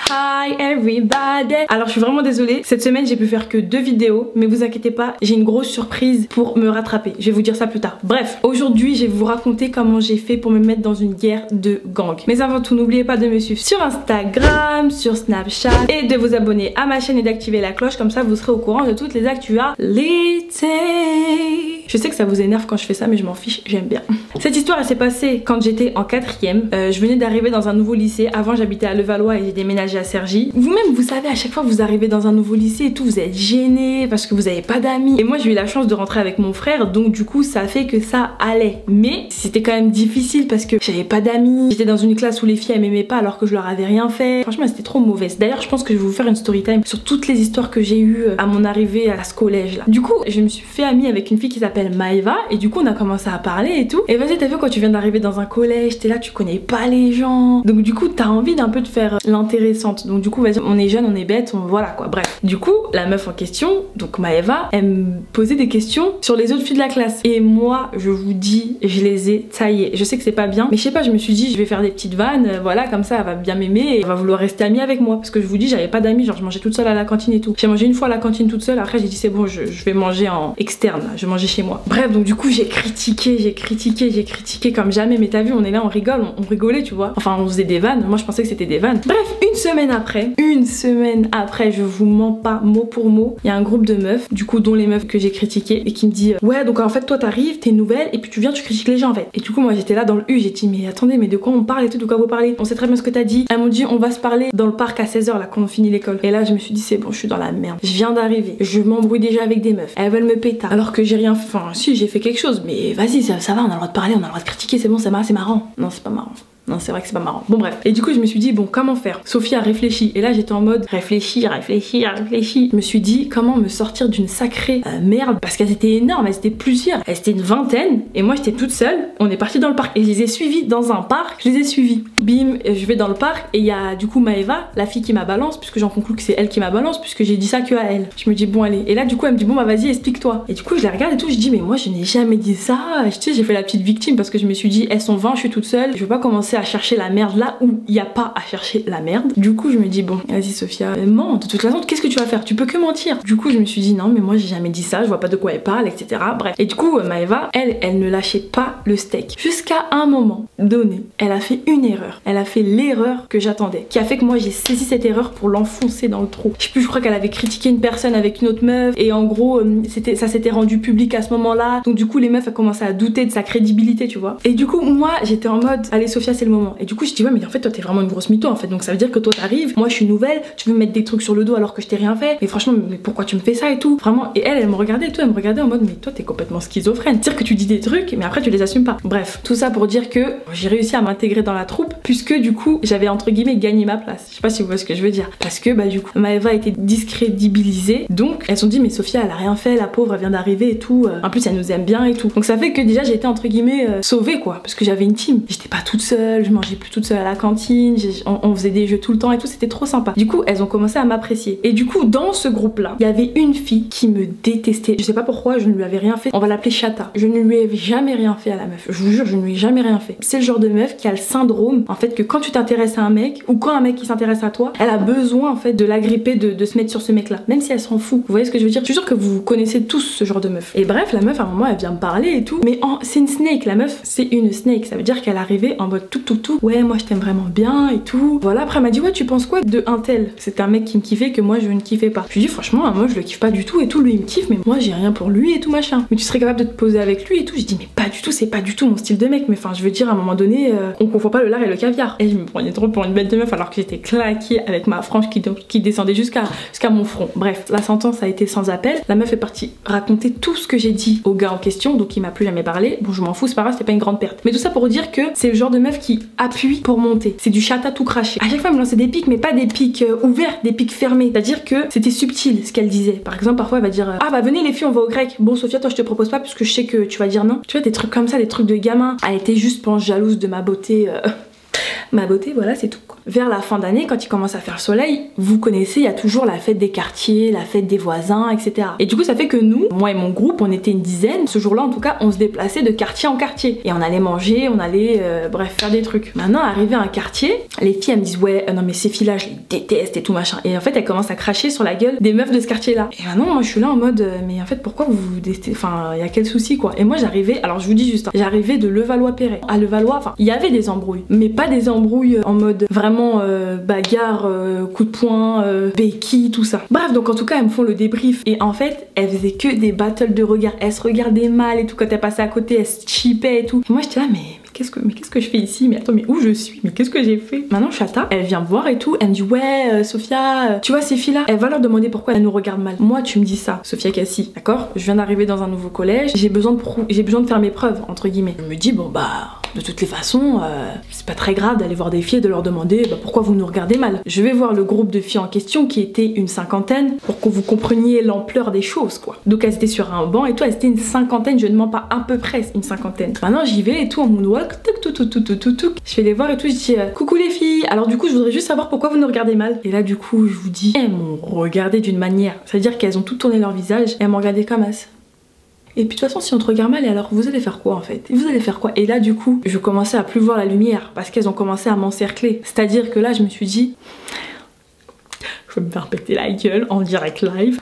Hi everybody. Alors je suis vraiment désolée, cette semaine j'ai pu faire que 2 vidéos, mais vous inquiétez pas, j'ai une grosse surprise pour me rattraper. Je vais vous dire ça plus tard. Bref, aujourd'hui je vais vous raconter comment j'ai fait pour me mettre dans une guerre de gang. Mais avant tout, n'oubliez pas de me suivre sur Instagram, sur Snapchat et de vous abonner à ma chaîne et d'activer la cloche, comme ça vous serez au courant de toutes les actualités. Je sais que ça vous énerve quand je fais ça, mais je m'en fiche, j'aime bien. Cette histoire elle s'est passée quand j'étais en 4ème. Je venais d'arriver dans un nouveau lycée. Avant j'habitais à Levallois et j'ai déménagé à Cergy. Vous-même vous savez, à chaque fois que vous arrivez dans un nouveau lycée et tout, vous êtes gêné parce que vous n'avez pas d'amis. Et moi j'ai eu la chance de rentrer avec mon frère, donc du coup ça fait que ça allait. Mais c'était quand même difficile parce que j'avais pas d'amis. J'étais dans une classe où les filles elles m'aimaient pas alors que je leur avais rien fait. Franchement c'était trop mauvaise. D'ailleurs je pense que je vais vous faire une story time sur toutes les histoires que j'ai eues à mon arrivée à ce collège là. Du coup je me suis fait amie avec une fille qui s'appelle Maëva et du coup on a commencé à parler et tout. Et vas-y, t'as vu quand tu viens d'arriver dans un collège, t'es là, tu connais pas les gens. Donc du coup t'as envie d'un peu de faire l'intéressante. Donc du coup vas-y, on est jeune, on est bête, voilà quoi, bref. Du coup la meuf en question, donc Maëva, elle me posait des questions sur les autres filles de la classe. Et moi je vous dis, je les ai taillées. Je sais que c'est pas bien, mais je sais pas, je me suis dit je vais faire des petites vannes, voilà, comme ça elle va bien m'aimer et elle va vouloir rester amie avec moi. Parce que je vous dis, j'avais pas d'amis, genre je mangeais toute seule à la cantine et tout. J'ai mangé une fois à la cantine toute seule, après j'ai dit c'est bon, je vais manger en externe, là. Je vais manger chez moi. Bref, donc du coup j'ai critiqué comme jamais, mais t'as vu, on est là, on rigole, on rigolait, tu vois. Enfin, on faisait des vannes, moi je pensais que c'était des vannes. Bref, une semaine après, je vous mens pas, mot pour mot, il y a un groupe de meufs, du coup, dont les meufs que j'ai critiquées, et qui me dit ouais, donc en fait, toi t'arrives, t'es nouvelle, et puis tu viens, tu critiques les gens en fait. Et du coup, moi j'étais là dans le U, j'ai dit mais attendez, mais de quoi on parle et tout, de quoi vous parlez? On sait très bien ce que t'as dit. Elles m'ont dit on va se parler dans le parc à 16h là, quand on finit l'école. Et là, je me suis dit c'est bon, je suis dans la merde. Je viens d'arriver, je m'embrouille déjà avec des meufs, elles veulent me péter, alors que j'ai rien fait. Enfin, si, j'ai fait quelque chose, mais vas-y, ça va, on a le droit de parler, on a le droit de critiquer, c'est bon, c'est marrant. Non, c'est pas marrant. Non, c'est vrai que c'est pas marrant. Bon bref. Et du coup je me suis dit bon, comment faire? Sophie a réfléchi et là j'étais en mode réfléchir. Je me suis dit comment me sortir d'une sacrée merde, parce qu'elles étaient énormes, elles étaient plusieurs, elles étaient une vingtaine et moi j'étais toute seule. On est parti dans le parc et je les ai suivies dans un parc. Je les ai suivies. Bim, je vais dans le parc et il y a du coup Maëva, la fille qui m'a balance, puisque j'en conclus que c'est elle qui m'a balance, puisque j'ai dit ça que à elle. Je me dis bon allez. Et là du coup elle me dit bon bah vas-y explique-toi. Et du coup je la regarde et tout, je dis mais moi je n'ai jamais dit ça. Tu sais, j'ai fait la petite victime parce que je me suis dit elles sont 20, je suis toute seule, je veux pas commencer à chercher la merde là où il n'y a pas à chercher la merde. Du coup je me dis bon vas-y Sophia, mens, de toute façon qu'est-ce que tu vas faire? Tu peux que mentir. Du coup je me suis dit non mais moi j'ai jamais dit ça, je vois pas de quoi elle parle, etc. Bref. Et du coup Maëva, elle ne lâchait pas le steak. Jusqu'à un moment donné, elle a fait une erreur. Elle a fait l'erreur que j'attendais, qui a fait que moi j'ai saisi cette erreur pour l'enfoncer dans le trou. Je sais plus, je crois qu'elle avait critiqué une personne avec une autre meuf et en gros ça s'était rendu public à ce moment-là. Donc du coup les meufs elles commençaient à douter de sa crédibilité, tu vois. Et du coup moi j'étais en mode allez Sophia c'est le moment. Et du coup je dis ouais mais en fait toi t'es vraiment une grosse mytho en fait, donc ça veut dire que toi t'arrives, moi je suis nouvelle, tu veux me mettre des trucs sur le dos alors que je t'ai rien fait, mais franchement mais pourquoi tu me fais ça et tout, vraiment. Et elle me regardait et tout, elle me regardait en mode mais toi t'es complètement schizophrène, c'est-à-dire que tu dis des trucs mais après tu les assumes pas. Bref, tout ça pour dire que j'ai réussi à m'intégrer dans la troupe puisque du coup j'avais entre guillemets gagné ma place. Je sais pas si vous voyez ce que je veux dire, parce que bah du coup Maëva a été discrédibilisée, donc elles se sont dit mais Sophia elle a rien fait, la pauvre elle vient d'arriver et tout, en plus elle nous aime bien et tout. Donc ça fait que déjà j'ai été entre guillemets sauvée quoi, parce que j'avais une team, j'étais pas toute seule, je mangeais plus toute seule à la cantine, on faisait des jeux tout le temps et tout, c'était trop sympa. Du coup elles ont commencé à m'apprécier et du coup dans ce groupe là il y avait une fille qui me détestait, je sais pas pourquoi, je ne lui avais rien fait, on va l'appeler Chata. Je ne lui ai jamais rien fait à la meuf, je vous jure je ne lui ai jamais rien fait. C'est le genre de meuf qui a le syndrome en fait que quand tu t'intéresses à un mec ou quand un mec qui s'intéresse à toi, elle a besoin en fait de l'agripper, de se mettre sur ce mec là, même si elle s'en fout. Vous voyez ce que je veux dire? Je suis sûre que vous connaissez tous ce genre de meuf. Et bref, la meuf à un moment elle vient me parler et tout, mais c'est une snake, la meuf c'est une snake, ça veut dire qu'elle arrivait en mode tout, ouais moi je t'aime vraiment bien et tout. Voilà, après elle m'a dit ouais tu penses quoi de un tel? C'était un mec qui me kiffait que moi je ne kiffais pas. Je lui dis franchement moi je le kiffe pas du tout et tout, lui il me kiffe mais moi j'ai rien pour lui et tout machin. Mais tu serais capable de te poser avec lui et tout? Je dis mais pas du tout, c'est pas du tout mon style de mec, mais enfin je veux dire à un moment donné on confond pas le lard et le caviar. Et je me prenais trop pour une bête de meuf alors que j'étais claquée avec ma frange qui descendait jusqu'à mon front. Bref, la sentence a été sans appel. La meuf est partie raconter tout ce que j'ai dit au gars en question, donc il m'a plus jamais parlé. Bon je m'en fous, c'est pas grave, c'était pas une grande perte. Mais tout ça pour dire que c'est le genre de meuf qui appuie pour monter. C'est du Chata tout craché. À chaque fois elle me lançait des pics, mais pas des pics ouverts, des pics fermés. C'est-à-dire que c'était subtil ce qu'elle disait. Par exemple parfois elle va dire ah bah venez les filles on va au grec. Bon Sophia toi je te propose pas puisque je sais que tu vas dire non. Tu vois des trucs comme ça, des trucs de gamin. Elle était juste pense jalouse de ma beauté. Ma beauté voilà c'est tout quoi. vers la fin d'année, quand il commence à faire soleil, vous connaissez, il y a toujours la fête des quartiers, la fête des voisins, etc. Et du coup, ça fait que nous, moi et mon groupe, on était une dizaine. Ce jour-là, en tout cas, on se déplaçait de quartier en quartier. Et on allait manger, on allait, bref, faire des trucs. Maintenant, arrivé à un quartier, les filles, elles me disent, ouais, non mais ces filles-là, je les déteste et tout machin. Et en fait, elles commencent à cracher sur la gueule des meufs de ce quartier-là. Et maintenant, moi, je suis là en mode, mais en fait, pourquoi vous détestez, enfin, il y a quel souci, quoi. Et moi, j'arrivais, alors je vous dis juste, j'arrivais de Levallois-Perret. À Levallois, enfin, il y avait des embrouilles, mais pas des embrouilles en mode vraiment bagarre, coup de poing, béquille, tout ça. Bref, donc en tout cas, elles me font le débrief. Et en fait, elles faisaient que des battles de regard. Elles se regardaient mal et tout. Quand elles passaient à côté, elles se chipaient et tout. Et moi, j'étais là, mais qu'est-ce que je fais ici? Mais attends, mais où je suis? Mais qu'est-ce que j'ai fait? Maintenant, Chata, elle vient me voir et tout. Elle me dit, ouais, Sophia, tu vois ces filles-là, elle va leur demander pourquoi elles nous regardent mal. Moi, tu me dis ça, Sophia Cassie, d'accord? Je viens d'arriver dans un nouveau collège. J'ai besoin de faire mes preuves, entre guillemets. Je me dis, bon, bah, de toutes les façons, c'est pas très grave d'aller voir des filles et de leur demander bah, pourquoi vous nous regardez mal. Je vais voir le groupe de filles en question qui était une cinquantaine pour que vous compreniez l'ampleur des choses, quoi. Donc elles étaient sur un banc et tout, elles étaient une cinquantaine, je ne mens pas, à peu près une cinquantaine. Maintenant j'y vais et tout en moonwalk, je vais les voir et tout, je dis coucou les filles, alors du coup je voudrais juste savoir pourquoi vous nous regardez mal. Et là du coup je vous dis, elles m'ont regardé d'une manière, c'est-à-dire qu'elles ont tout tourné leur visage et elles m'ont regardé comme as. Et puis de toute façon si on te regarde mal, et alors vous allez faire quoi en fait? Vous allez faire quoi? Et là du coup je commençais à plus voir la lumière parce qu'elles ont commencé à m'encercler. C'est-à-dire que là je me suis dit, je vais me faire péter la gueule en direct live.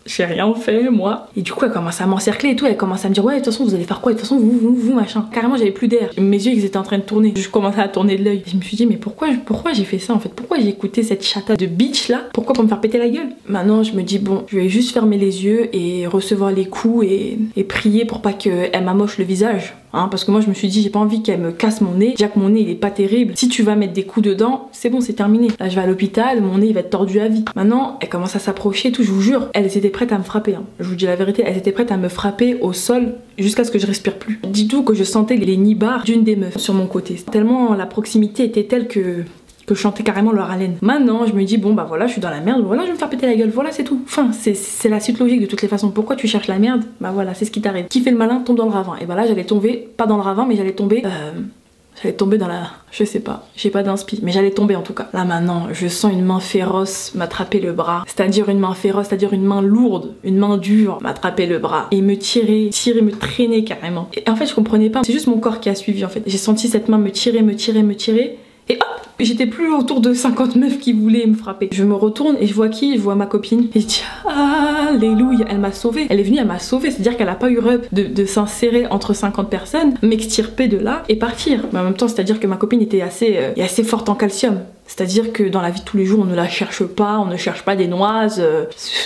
J'ai rien fait moi. Et du coup elle commence à m'encercler et tout, elle commence à me dire ouais de toute façon vous allez faire quoi? De toute façon vous machin. Carrément j'avais plus d'air. Mes yeux ils étaient en train de tourner. Je commençais à tourner de l'œil. Je me suis dit mais pourquoi j'ai fait ça en fait? Pourquoi j'ai écouté cette chata de bitch là? Pourquoi pour me faire péter la gueule? Maintenant je me dis bon je vais juste fermer les yeux et recevoir les coups et prier pour pas qu'elle m'amoche le visage. Hein, parce que moi je me suis dit j'ai pas envie qu'elle me casse mon nez. Déjà que mon nez il est pas terrible. Si tu vas mettre des coups dedans, c'est bon c'est terminé. Là je vais à l'hôpital, mon nez il va être tordu à vie. Maintenant elle commence à s'approcher et tout, je vous jure, elles étaient prêtes à me frapper. Hein. Je vous dis la vérité, elles étaient prêtes à me frapper au sol jusqu'à ce que je respire plus. Dis-tout que je sentais les nibards d'une des meufs sur mon côté. Tellement la proximité était telle que je chantais carrément leur haleine. Maintenant je me dis bon bah voilà je suis dans la merde, voilà je vais me faire péter la gueule, voilà c'est tout. Enfin c'est la suite logique de toutes les façons. Pourquoi tu cherches la merde? Bah voilà c'est ce qui t'arrive. Qui fait le malin tombe dans le ravin. Et bah là j'allais tomber, pas dans le ravin mais j'allais tomber dans la... je sais pas, j'ai pas d'inspi, mais j'allais tomber en tout cas. Là maintenant, je sens une main féroce m'attraper le bras. C'est-à-dire une main féroce, c'est-à-dire une main lourde, une main dure m'attraper le bras. Et me tirer, me traîner carrément. Et en fait je comprenais pas, c'est juste mon corps qui a suivi en fait. J'ai senti cette main me tirer. Et hop, j'étais plus autour de 50 meufs qui voulaient me frapper. Je me retourne et je vois qui? Je vois ma copine. Et je dis alléluia, elle m'a sauvée. Elle est venue, elle m'a sauvée. C'est-à-dire qu'elle a pas eu rep de s'insérer entre 50 personnes, m'extirper de là et partir. Mais en même temps, c'est-à-dire que ma copine était assez forte en calcium. C'est-à-dire que dans la vie de tous les jours, on ne la cherche pas, on ne cherche pas des noises,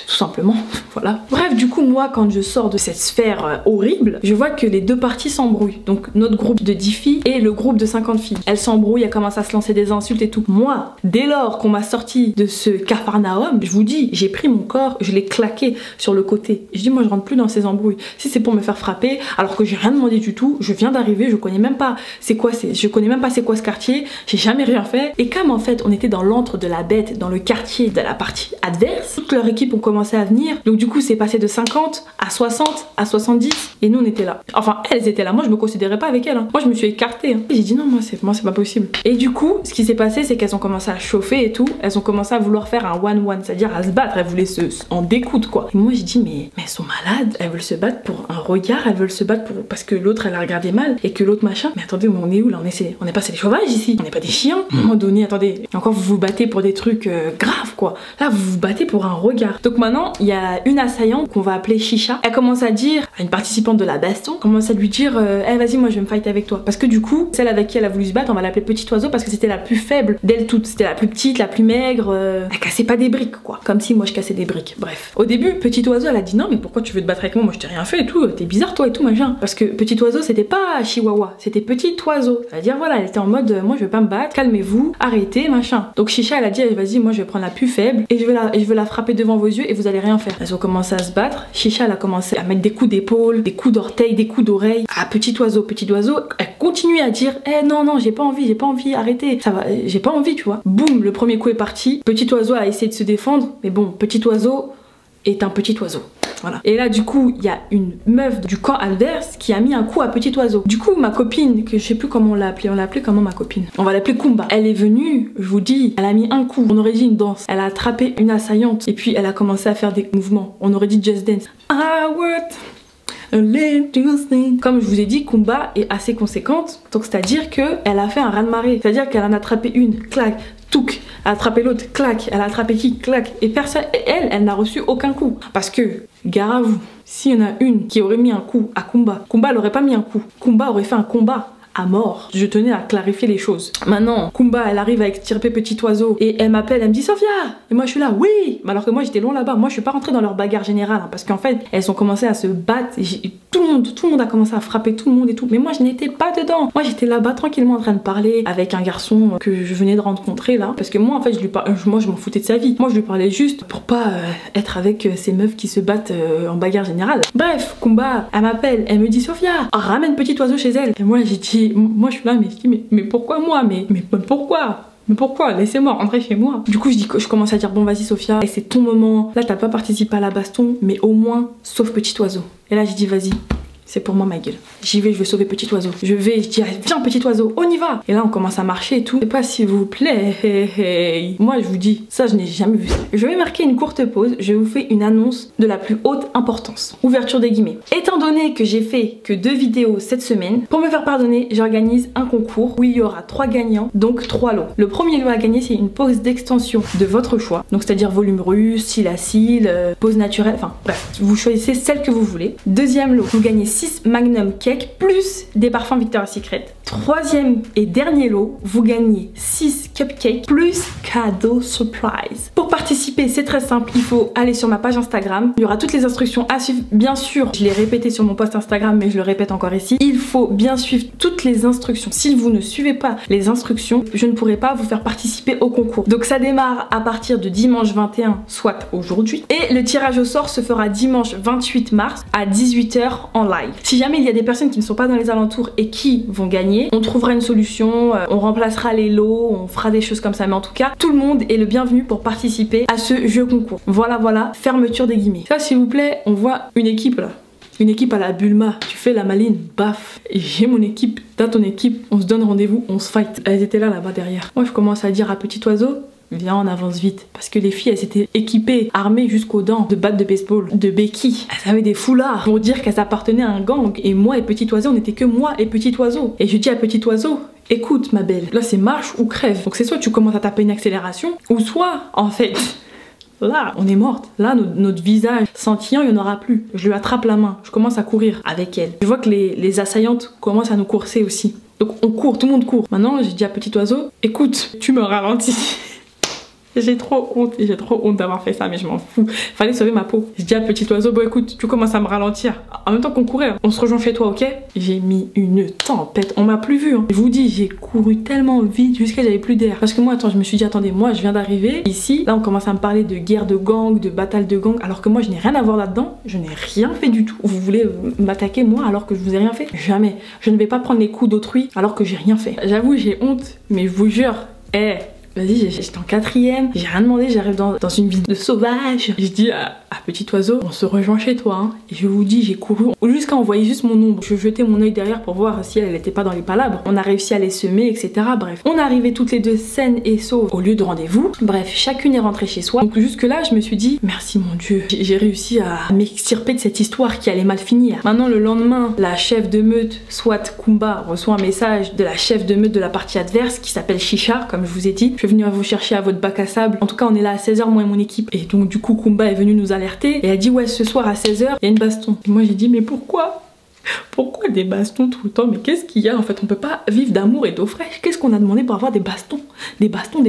tout simplement, voilà. Bref, du coup, moi, quand je sors de cette sphère horrible, je vois que les deux parties s'embrouillent. Donc, notre groupe de 10 filles et le groupe de 50 filles. Elles s'embrouillent, elles commencent à se lancer des insultes et tout. Moi, dès lors qu'on m'a sorti de ce capharnaüm, je vous dis, j'ai pris mon corps, je l'ai claqué sur le côté. Je dis, moi, je rentre plus dans ces embrouilles. Si c'est pour me faire frapper, alors que j'ai rien demandé du tout, je viens d'arriver, je connais même pas c'est quoi ce quartier, j'ai jamais rien fait. Et comme en fait, on était dans l'antre de la bête, dans le quartier de la partie adverse. Toute leur équipe ont commencé à venir. Donc du coup, c'est passé de 50 à 60 à 70 et nous on était là. Enfin, elles étaient là. Moi, je me considérais pas avec elles. Hein. Moi, je me suis écartée. Hein. J'ai dit non, moi c'est pas possible. Et du coup, ce qui s'est passé, c'est qu'elles ont commencé à chauffer et tout. Elles ont commencé à vouloir faire un one-one, c'est-à-dire à se battre. Elles voulaient en découdre quoi. Et moi, j'ai dit mais elles sont malades. Elles veulent se battre pour un regard. Elles veulent se battre parce que l'autre elle a regardé mal et que l'autre machin. Mais attendez, on est où là? On est pas c'est les sauvages ici. On n'est pas des chiens. À un moment donné, attendez. Encore vous battez pour des trucs graves quoi. Là vous vous battez pour un regard. Donc maintenant il y a une assaillante qu'on va appeler Chicha. Elle commence à dire à une participante de la baston, commence à lui dire hey, vas-y moi je vais me fight avec toi. Parce que du coup celle avec qui elle a voulu se battre on va l'appeler Petit Oiseau parce que c'était la plus faible d'elles toutes. C'était la plus petite, la plus maigre. Elle cassait pas des briques quoi. Comme si moi je cassais des briques. Bref. Au début Petit Oiseau elle a dit non mais pourquoi tu veux te battre avec moi? Moi je t'ai rien fait et tout. T'es bizarre toi et tout machin. Parce que Petit Oiseau c'était pas Chihuahua. C'était Petit Oiseau. C'est-à-dire voilà elle était en mode moi je vais pas me battre. Calmez-vous. Arrêtez machin. Donc Chicha elle a dit vas-y moi je vais prendre la plus faible et je vais la frapper devant vos yeux et vous allez rien faire. Elles ont commencé à se battre. Chicha elle a commencé à mettre des coups d'épaule, des coups d'orteil, des coups d'oreille. Ah Petit Oiseau, elle continue à dire non j'ai pas envie, arrêtez. Ça va, j'ai pas envie tu vois. Boum, le premier coup est parti. Petit Oiseau a essayé de se défendre mais bon Petit Oiseau est un petit oiseau. Voilà. Et là du coup il y a une meuf du camp adverse qui a mis un coup à Petit Oiseau. Du coup ma copine, que je sais plus comment on l'a appelée comment ma copine, on va l'appeler Kumba, elle est venue, je vous dis, elle a mis un coup, on aurait dit une danse, elle a attrapé une assaillante et puis elle a commencé à faire des mouvements, on aurait dit Just Dance. Comme je vous ai dit, Kumba est assez conséquente, donc c'est à dire que elle a fait un raz-de-marée, c'est à dire qu'elle en a attrapé une, clac, touc, elle a attrapé l'autre, clac, elle a attrapé qui, clac, et personne, elle n'a reçu aucun coup. Parce que, gare à vous, s'il y en a une qui aurait mis un coup à Kumba, Kumba n'aurait pas mis un coup, Kumba aurait fait un combat à mort. Je tenais à clarifier les choses. Maintenant, Kumba, elle arrive à extirper Petit Oiseau et elle m'appelle, elle me dit Sophia. Et moi je suis là, oui. Mais alors que moi j'étais loin là-bas. Moi je suis pas rentrée dans leur bagarre générale hein, parce qu'en fait elles ont commencé à se battre. Et tout le monde a commencé à frapper tout le monde et tout. Mais moi je n'étais pas dedans. Moi j'étais là-bas tranquillement en train de parler avec un garçon que je venais de rencontrer là. Parce que moi en fait moi je m'en foutais de sa vie. Moi je lui parlais juste pour pas être avec ces meufs qui se battent en bagarre générale. Bref, Kumba, elle m'appelle, elle me dit Sophia, ramène Petit Oiseau chez elle. Et moi j'ai dit moi je suis là mais je dis mais pourquoi moi mais pourquoi laissez-moi rentrer chez moi. Du coup je commence à dire bon vas-y Sophia et c'est ton moment, là t'as pas participé à la baston mais au moins sauve Petit Oiseau. Et là j'ai dit vas-y, c'est pour moi ma gueule. J'y vais, je vais sauver Petit Oiseau. Je dis viens Petit Oiseau, on y va. Et là on commence à marcher et tout. Et pas s'il vous plaît. Moi je vous dis, ça je n'ai jamais vu ça. Je vais marquer une courte pause, je vous fais une annonce de la plus haute importance. Ouverture des guillemets. Étant donné que j'ai fait que 2 vidéos cette semaine, pour me faire pardonner, j'organise un concours où il y aura 3 gagnants, donc 3 lots. Le premier lot à gagner c'est une pose d'extension de votre choix. Donc c'est-à-dire volume russe, cils à cils, pose naturelle, enfin bref. Vous choisissez celle que vous voulez. Deuxième lot, vous gagnez 6 Magnum Cake plus des parfums Victoria's Secret. Troisième et dernier lot, vous gagnez 6 cupcakes plus cadeau surprise. Pour participer, c'est très simple, il faut aller sur ma page Instagram. Il y aura toutes les instructions à suivre. Bien sûr, je l'ai répété sur mon post Instagram, mais je le répète encore ici. Il faut bien suivre toutes les instructions. Si vous ne suivez pas les instructions, je ne pourrai pas vous faire participer au concours. Donc ça démarre à partir de dimanche 21, soit aujourd'hui. Et le tirage au sort se fera dimanche 28 mars à 18 h en live. Si jamais il y a des personnes qui ne sont pas dans les alentours et qui vont gagner, on trouvera une solution, on remplacera les lots, on fera des choses comme ça. Mais en tout cas, tout le monde est le bienvenu pour participer à ce jeu concours. Voilà, fermeture des guillemets. Ça s'il vous plaît, on voit une équipe là. Une équipe à la Bulma, tu fais la maline, baf. J'ai mon équipe, t'as ton équipe, on se donne rendez-vous, on se fight. Elles étaient là-bas derrière. Moi je commence à dire à Petit Oiseau, viens on avance vite. Parce que les filles elles étaient équipées, armées jusqu'aux dents de battes de baseball, de béquilles. Elles avaient des foulards pour dire qu'elles appartenaient à un gang. Et moi et Petit Oiseau, on n'était que moi et Petit Oiseau. Et je dis à Petit Oiseau, écoute ma belle, là c'est marche ou crève. Donc c'est soit tu commences à taper une accélération, ou soit en fait... Là, on est morte. Là, notre visage scintillant, il n'y en aura plus. Je lui attrape la main. Je commence à courir avec elle. Je vois que les assaillantes commencent à nous courser aussi. Donc on court, tout le monde court. Maintenant, j'ai dit à Petit Oiseau, écoute, tu me ralentis. J'ai trop honte d'avoir fait ça, mais je m'en fous. Fallait sauver ma peau. Je dis à Petit Oiseau, bon écoute, tu commences à me ralentir. En même temps qu'on courait, on se rejoint chez toi, ok? J'ai mis une tempête, on m'a plus vu. Hein. Je vous dis, j'ai couru tellement vite jusqu'à j'avais plus d'air. Parce que moi, attends, je me suis dit, attendez, moi je viens d'arriver ici. Là, on commence à me parler de guerre de gang, de bataille de gang, alors que moi je n'ai rien à voir là-dedans. Je n'ai rien fait du tout. Vous voulez m'attaquer moi alors que je vous ai rien fait? Jamais. Je ne vais pas prendre les coups d'autrui alors que j'ai rien fait. J'avoue, j'ai honte, mais je vous jure, vas-y, j'étais en 4ème, j'ai rien demandé, j'arrive dans une ville de sauvage. Je dis à Petit Oiseau, on se rejoint chez toi. Hein. Et je vous dis, j'ai couru jusqu'à envoyer juste mon ombre. Je jetais mon œil derrière pour voir si elle n'était pas dans les palabres. On a réussi à les semer, etc. Bref, on est arrivés toutes les deux saines et sauves au lieu de rendez-vous. Bref, chacune est rentrée chez soi. Donc jusque là, je me suis dit, merci mon Dieu, j'ai réussi à m'extirper de cette histoire qui allait mal finir. Maintenant, le lendemain, la chef de meute, soit Kumba, reçoit un message de la chef de meute de la partie adverse qui s'appelle Chicha, comme je vous ai dit. Je suis venue vous chercher à votre bac à sable. En tout cas, on est là à 16 h, moi et mon équipe. Et donc, du coup, Kumba est venue nous alerter. Et elle dit, ouais, ce soir à 16 h, il y a une baston. Et moi, j'ai dit, mais pourquoi? Pourquoi des bastons tout le temps? Mais qu'est-ce qu'il y a? En fait, on peut pas vivre d'amour et d'eau fraîche. Qu'est-ce qu'on a demandé pour avoir des bastons? Des bastons,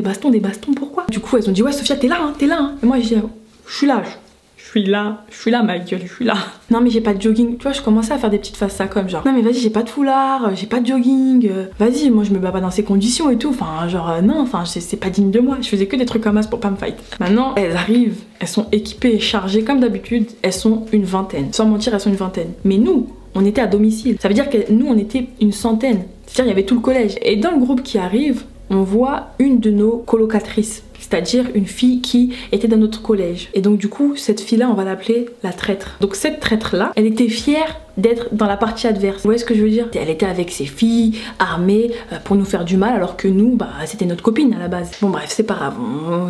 pourquoi? Du coup, elles ont dit, ouais, Sophia, t'es là, hein, t'es là. Hein. Et moi, j'ai dit, je suis là, ma gueule, je suis là. Non mais j'ai pas de jogging, tu vois, je commençais à faire des petites faces ça comme genre, non mais vas-y, j'ai pas de foulard, j'ai pas de jogging, vas-y, moi je me bats pas dans ces conditions et tout, enfin genre non, enfin c'est pas digne de moi, je faisais que des trucs comme ça pour pas me fight. Maintenant, elles arrivent, elles sont équipées, chargées comme d'habitude, elles sont une vingtaine, sans mentir, elles sont une vingtaine. Mais nous, on était à domicile, ça veut dire que nous on était une centaine, c'est-à-dire il y avait tout le collège. Et dans le groupe qui arrive, on voit une de nos colocatrices. c'est-à-dire une fille qui était dans notre collège. Et donc du coup, cette fille-là, on va l'appeler la traître. Donc cette traître-là, elle était fière d'être dans la partie adverse. Vous voyez ce que je veux dire? Elle était avec ses filles, armées, pour nous faire du mal, alors que nous, bah, c'était notre copine à la base. Bon bref, c'est pas grave,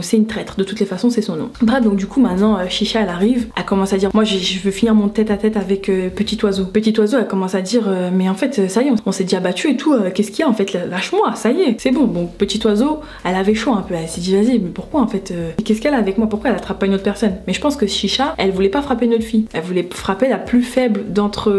c'est une traître, de toutes les façons, c'est son nom. Bref, donc du coup, maintenant, Chicha, elle arrive, elle commence à dire, moi, je veux finir mon tête-à-tête avec Petit Oiseau. Petit Oiseau, elle commence à dire, mais en fait, ça y est, on s'est déjà battu et tout, qu'est-ce qu'il y a en fait? Lâche-moi, ça y est, c'est bon. Bon, Petit Oiseau, elle avait chaud un peu, elle s'est dit, vas-y, mais pourquoi en fait, qu'est-ce qu'elle a avec moi? Pourquoi elle attrape pas une autre personne? Mais je pense que Chicha, elle voulait pas frapper une autre fille, elle voulait frapper la plus faible d'entre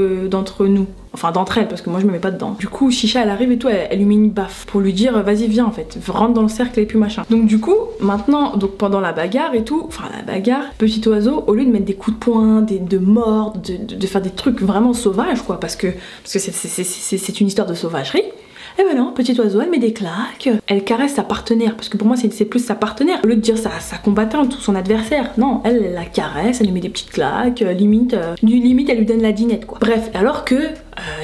nous. Enfin d'entre elles, parce que moi je me mets pas dedans. Du coup Chicha elle arrive et tout, elle lui met une baffe pour lui dire vas-y viens en fait, rentre dans le cercle et puis machin. Donc du coup maintenant, donc pendant la bagarre et tout, enfin la bagarre, Petit Oiseau, au lieu de mettre des coups de poing, de mordre, de faire des trucs vraiment sauvages quoi, parce que c'est une histoire de sauvagerie. Et ben non, Petit Oiseau, elle met des claques, elle caresse sa partenaire, parce que pour moi c'est plus sa partenaire, au lieu de dire sa combattante ou son adversaire. Non, elle la caresse, elle lui met des petites claques, limite elle lui donne la dinette quoi. Bref, alors que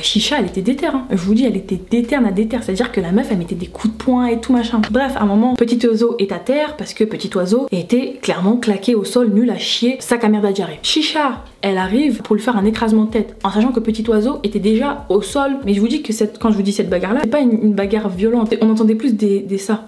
Chicha elle était déterre, hein. Je vous dis elle était déterre, c'est-à-dire que la meuf elle mettait des coups de poing et tout machin. Bref, à un moment Petit Oiseau est à terre parce que Petit Oiseau était clairement claqué au sol, nul à chier, sac à merde à diarrhée. Chicha elle arrive pour lui faire un écrasement de tête, en sachant que Petit Oiseau était déjà au sol. Mais je vous dis que quand je vous dis cette bagarre là, c'est pas une bagarre violente, on entendait plus des ça.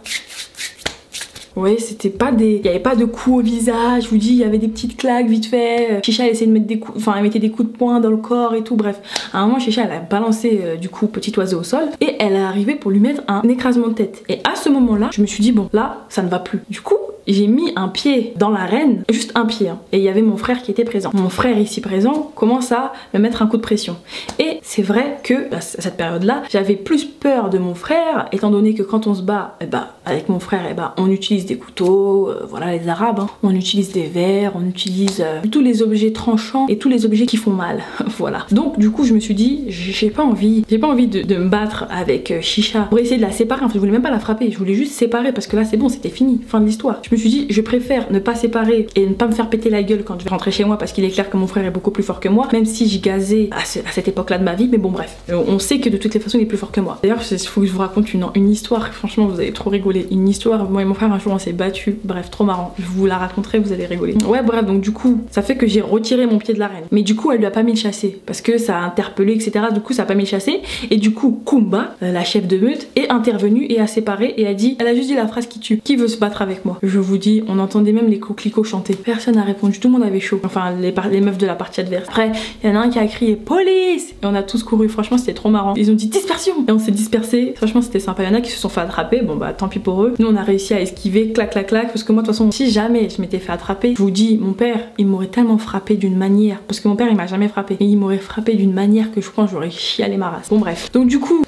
Vous voyez, c'était pas des... Il y avait pas de coups au visage, je vous dis, il y avait des petites claques vite fait. Chicha, elle essayait de mettre des coups... Enfin, elle mettait des coups de poing dans le corps et tout, bref. À un moment, Chicha, elle a balancé, du coup, Petit Oiseau au sol. Et elle est arrivée pour lui mettre un écrasement de tête. Et à ce moment-là, je me suis dit, bon, là, ça ne va plus. Du coup, j'ai mis un pied dans l'arène, juste un pied, hein. Et il y avait mon frère qui était présent. Mon frère ici présent commence à me mettre un coup de pression. Et c'est vrai que, à cette période-là, j'avais plus peur de mon frère, étant donné que quand on se bat, avec mon frère, on utilise des couteaux, voilà les arabes, hein. On utilise des verres, on utilise tous les objets tranchants et tous les objets qui font mal, voilà. Donc du coup je me suis dit, j'ai pas envie de me battre avec Chicha pour essayer de la séparer. En fait je voulais même pas la frapper, je voulais juste séparer parce que là c'est bon, c'était fini, fin de l'histoire. Je me suis dit, je préfère ne pas séparer et ne pas me faire péter la gueule quand je vais rentrer chez moi, parce qu'il est clair que mon frère est beaucoup plus fort que moi, même si j'y gazais à cette époque-là de ma vie, mais bon bref, on sait que de toutes les façons il est plus fort que moi. D'ailleurs il faut que je vous raconte une histoire, franchement vous allez trop rigoler, une histoire, moi et mon frère un jour on s'est battu, bref trop marrant, je vous la raconterai, vous allez rigoler. Ouais bref, donc du coup ça fait que j'ai retiré mon pied de l'arène, mais du coup elle lui a pas mis le chassé parce que ça a interpellé etc, du coup ça a pas mis le chassé, et du coup Kumba, la chef de meute, est intervenue et a séparé et a dit, elle a juste dit la phrase qui tue, qui veut se battre avec moi? Je vous dis, on entendait même les coquelicots chanter, personne n'a répondu, tout le monde avait chaud, enfin les meufs de la partie adverse. Après il y en a un qui a crié police et on a tous couru, franchement c'était trop marrant, ils ont dit dispersion et on s'est dispersé, franchement c'était sympa. Il y en a qui se sont fait attraper, bon bah tant pis pour eux, nous on a réussi à esquiver, clac clac clac, parce que moi de toute façon si jamais je m'étais fait attraper, je vous dis mon père il m'aurait tellement frappé d'une manière, parce que mon père il m'a jamais frappé, et il m'aurait frappé d'une manière que je pense j'aurais chialé ma race. Bon bref, donc du coup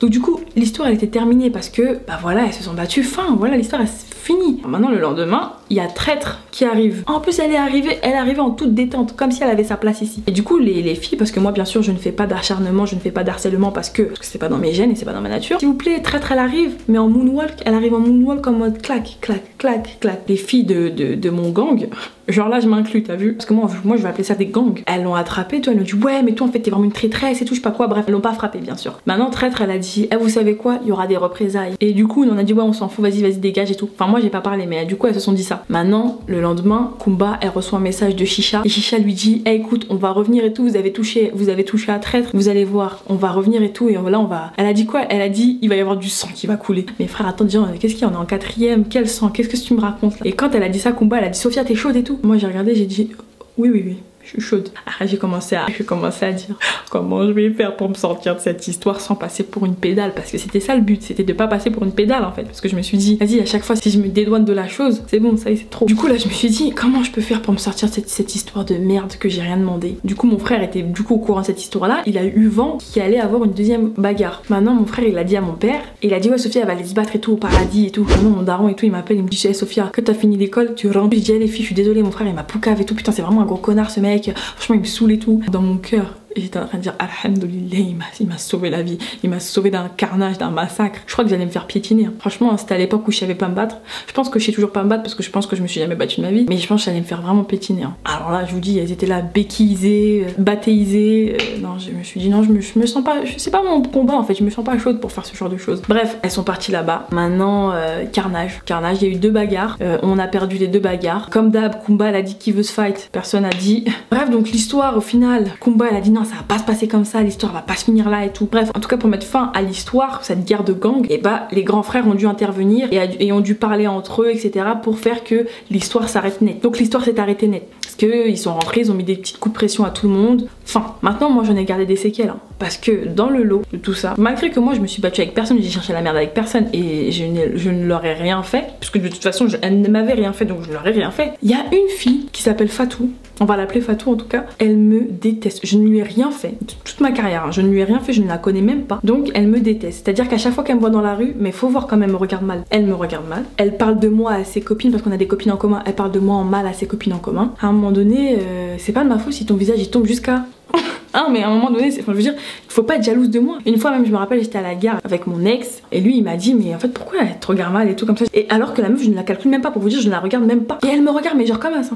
l'histoire elle était terminée parce que bah voilà, elles se sont battues, fin, voilà, l'histoire est finie. Maintenant le lendemain il y a Traître qui arrive, en plus elle est arrivée en toute détente, comme si elle avait sa place ici. Et du coup les filles, parce que moi bien sûr je ne fais pas d'acharnement, je ne fais pas d'harcèlement parce que c'est pas dans mes gènes et c'est pas dans ma nature, s'il vous plaît, Traître elle arrive, mais en moonwalk, elle arrive en moonwalk en mode clac clac clac clac. Les filles de mon gang, genre là je m'inclus, t'as vu, parce que moi je vais appeler ça des gangs, elles l'ont attrapée, toi elle me dit ouais mais toi en fait t'es vraiment une traîtresse et tout, je sais pas quoi, bref elles l'ont pas frappée bien sûr. Maintenant Traître elle a dit vous savez quoi, il y aura des représailles, et du coup on a dit ouais on s'en fout, vas-y dégage et tout, enfin moi j'ai pas parlé mais du coup elles se sont dit ça. Maintenant le lendemain Kumba elle reçoit un message de Chicha et Chicha lui dit écoute on va revenir et tout, vous avez touché à Traître, vous allez voir on va revenir et tout, et là on va, elle a dit quoi, elle a dit il va y avoir du sang qui va couler. Mais frère attends, qu'est-ce qu'il y a, on est en 4ème, quel sang, qu'est-ce que tu me racontes là? Et quand elle a dit ça Kumba elle a dit Sophia t'es chaude et tout, moi j'ai regardé, j'ai dit oui je suis chaude. Ah, j'ai commencé à dire comment je vais faire pour me sortir de cette histoire sans passer pour une pédale, parce que c'était ça le but, c'était de pas passer pour une pédale en fait, parce que je me suis dit vas-y à chaque fois si je me dédouane de la chose c'est bon, ça y est c'est trop. Du coup là je me suis dit comment je peux faire pour me sortir de cette histoire de merde que j'ai rien demandé. Du coup mon frère était du coup au courant de cette histoire là, il a eu vent qu'il allait avoir une deuxième bagarre. Maintenant mon frère il a dit à mon père, il a dit ouais Sophia elle va aller se battre et tout au paradis et tout. Maintenant mon daron et tout il m'appelle, il me dit hey, Sophia quand t'as fini l'école tu rentres. Je dis les filles je suis désolée, mon frère il m'a poucave et tout, putain c'est vraiment un gros connard ce mec, franchement il me saoule et tout. Dans mon cœur Et j'étais en train de dire alhamdoulilah, il m'a sauvé la vie, il m'a sauvé d'un carnage, d'un massacre. Je crois que j'allais me faire piétiner. Franchement, c'était à l'époque où je savais pas me battre. Je pense que je sais toujours pas me battre parce que je pense que je me suis jamais battue de ma vie, mais je pense que j'allais me faire vraiment piétiner. Alors là, je vous dis, elles étaient là béquillisées, battéisées. Non, je me suis dit non, je me sens pas, c'est pas mon combat en fait, je me sens pas chaude pour faire ce genre de choses. Bref, elles sont parties là-bas. Maintenant, carnage, il y a eu 2 bagarres. On a perdu les 2 bagarres. Comme d'hab, Kumba elle a dit qui veut se fight, personne a dit. Bref, donc l'histoire au final, Kumba elle a dit non, ça va pas se passer comme ça, l'histoire va pas se finir là et tout. Bref, en tout cas pour mettre fin à l'histoire, cette guerre de gang, et bah les grands frères ont dû intervenir et ont dû parler entre eux, etc. pour faire que l'histoire s'arrête net. Donc l'histoire s'est arrêtée net. Parce qu'ils sont rentrés, ils ont mis des petites coups de pression à tout le monde. Enfin, maintenant moi j'en ai gardé des séquelles. Hein, parce que dans le lot de tout ça, malgré que moi je me suis battue avec personne, j'ai cherché la merde avec personne et je ne leur ai rien fait. Parce que de toute façon, elle ne m'avait rien fait, donc je ne leur ai rien fait. Il y a une fille qui s'appelle Fatou. On va l'appeler Fatou en tout cas. Elle me déteste. Je ne lui ai rien fait. Toute ma carrière, hein, je ne lui ai rien fait, je ne la connais même pas. Donc elle me déteste. C'est-à-dire qu'à chaque fois qu'elle me voit dans la rue, mais faut voir quand même, elle me regarde mal. Elle me regarde mal. Elle parle de moi à ses copines parce qu'on a des copines en commun. Elle parle de moi en mal à ses copines en commun. À un moment donné, c'est pas de ma faute si ton visage il tombe jusqu'à... Hein, mais à un moment donné, enfin, je veux dire, il faut pas être jalouse de moi. Une fois même, je me rappelle, j'étais à la gare avec mon ex et lui il m'a dit mais en fait pourquoi elle te regarde mal et tout comme ça. Et alors que la meuf, je ne la calcule même pas, pour vous dire, je ne la regarde même pas. Et elle me regarde mais genre comme ça.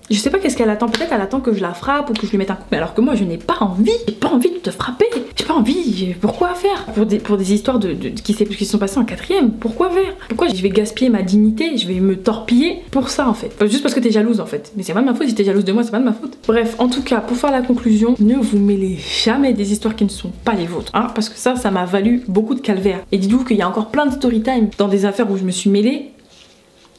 Je sais pas qu'est-ce qu'elle attend, peut-être elle attend que je la frappe ou que je lui mette un coup, mais alors que moi je n'ai pas envie, j'ai pas envie de te frapper, j'ai pas envie, pourquoi faire pour des histoires qui se sont passées en 4ème, pourquoi faire? Pourquoi je vais gaspiller ma dignité, je vais me torpiller pour ça en fait, juste parce que t'es jalouse en fait, mais c'est pas de ma faute, si t'es jalouse de moi c'est pas de ma faute. Bref, en tout cas, pour faire la conclusion, ne vous mêlez jamais des histoires qui ne sont pas les vôtres, hein, parce que ça m'a valu beaucoup de calvaire, et dites-vous qu'il y a encore plein de story time dans des affaires où je me suis mêlée,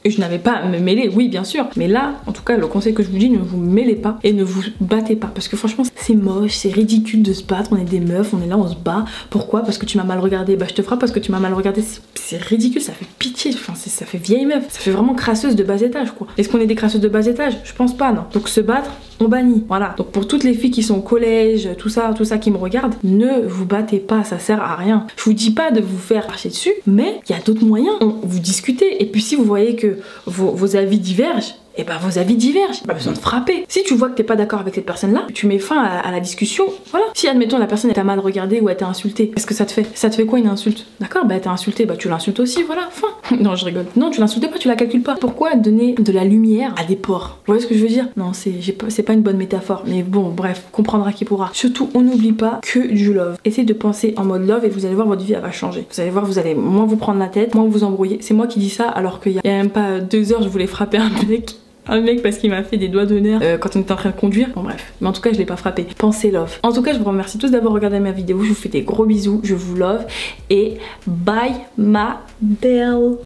et je n'avais pas à me mêler, oui bien sûr, mais là, en tout cas, le conseil que je vous dis, ne vous mêlez pas et ne vous battez pas, parce que franchement c'est moche, c'est ridicule de se battre, on est des meufs, on est là, on se bat. Pourquoi? Parce que tu m'as mal regardé, bah je te frappe parce que tu m'as mal regardé. C'est ridicule, ça fait pitié, enfin ça fait vieille meuf, ça fait vraiment crasseuse de bas étage quoi. Est-ce qu'on est des crasseuses de bas étage? Je pense pas, non. Donc se battre, on bannit, voilà. Donc pour toutes les filles qui sont au collège, tout ça qui me regardent, ne vous battez pas, ça sert à rien. Je vous dis pas de vous faire marcher dessus, mais il y a d'autres moyens, vous discutez, et puis si vous voyez que vos avis divergent, et ben vos avis divergent, pas besoin de frapper. Si tu vois que t'es pas d'accord avec cette personne là, tu mets fin à la discussion, voilà. Si admettons la personne elle t'a mal regardé ou elle t'a insulté, qu'est-ce que ça te fait? Ça te fait quoi une insulte? D'accord, bah elle t'a insulté, bah tu l'insultes aussi, voilà, fin. Non je rigole, non tu l'insultes pas, tu la calcules pas. Pourquoi donner de la lumière à des porcs? Vous voyez ce que je veux dire? Non c'est pas une bonne métaphore, mais bon bref, comprendra qui pourra. Surtout on n'oublie pas que du love. Essayez de penser en mode love et vous allez voir votre vie elle va changer. Vous allez voir, vous allez moins vous prendre la tête, moins vous embrouiller. C'est moi qui dis ça alors qu'il y a même pas 2 heures je voulais frapper un mec parce qu'il m'a fait des doigts d'honneur quand on était en train de conduire. Bon bref, mais en tout cas je l'ai pas frappé. Pensez love. En tout cas je vous remercie tous d'avoir regardé ma vidéo, je vous fais des gros bisous, je vous love et bye ma belle.